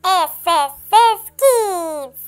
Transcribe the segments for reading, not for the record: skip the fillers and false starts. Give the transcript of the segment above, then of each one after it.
SSS Kids.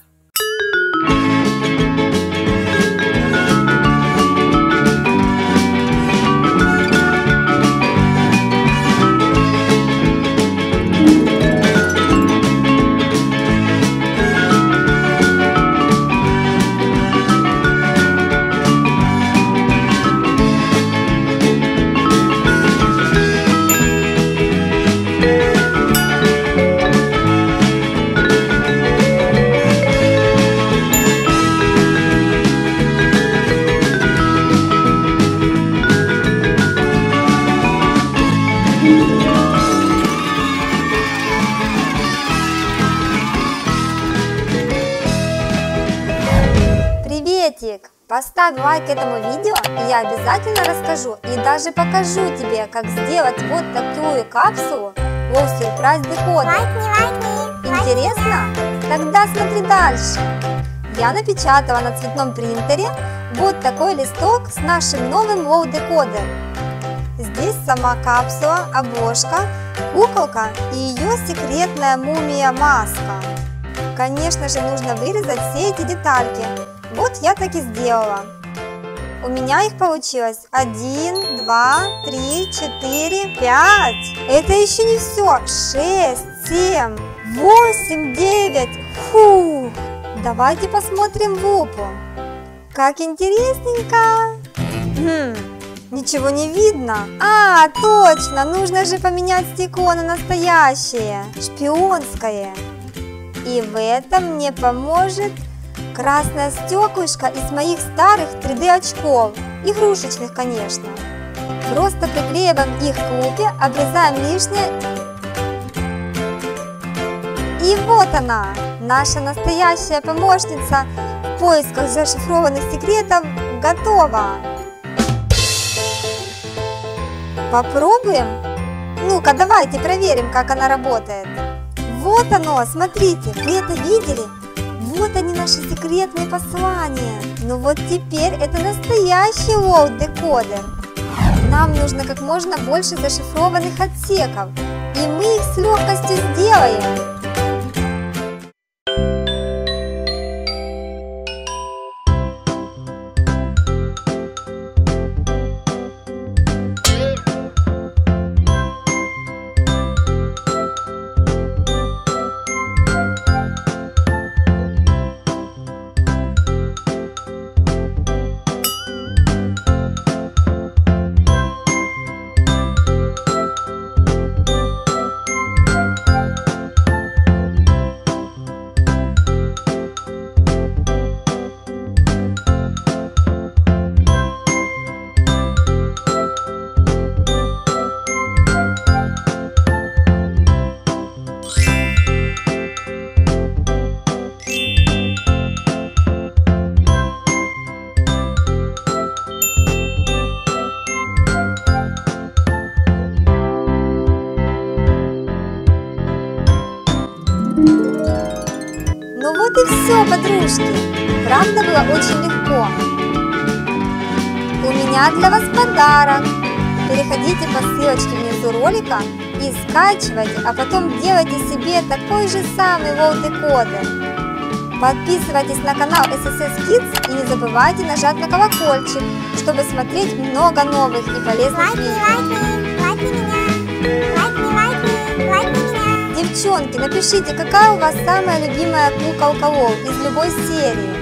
Приветик! Поставь лайк этому видео, и я обязательно расскажу и даже покажу тебе, как сделать вот такую капсулу Wow Surprise Decoder. Интересно? Тогда смотри дальше. Я напечатала на цветном принтере вот такой листок с нашим новым Wow Decoder. Здесь сама капсула, обложка, куколка и ее секретная мумия-маска. Конечно же, нужно вырезать все эти детальки. Вот я так и сделала. У меня их получилось 1, 2, 3, 4, 5. Это еще не все. 6, 7, 8, 9. Фу! Давайте посмотрим в лупу. Как интересненько. Ничего не видно. А, точно, нужно же поменять стекло на настоящее, шпионское. И в этом мне поможет красное стеклышко из моих старых 3D очков, игрушечных, конечно. Просто приклеиваем их к лупе, обрезаем лишнее. И вот она, наша настоящая помощница в поисках зашифрованных секретов, готова. Попробуем? Ну-ка, давайте проверим, как она работает. Вот оно, смотрите, вы это видели? Вот они, наши секретные послания. Ну вот теперь это настоящий Wow Decoder. Нам нужно как можно больше зашифрованных отсеков, и мы их с легкостью сделаем. Ну вот и все, подружки. Правда, было очень легко. У меня для вас подарок. Переходите по ссылочке внизу ролика и скачивайте, а потом делайте себе такой же самый Wow Decoder. Подписывайтесь на канал SSS Kids и не забывайте нажать на колокольчик, чтобы смотреть много новых и полезных видео. Девчонки, напишите, какая у вас самая любимая куколка Wow из любой серии.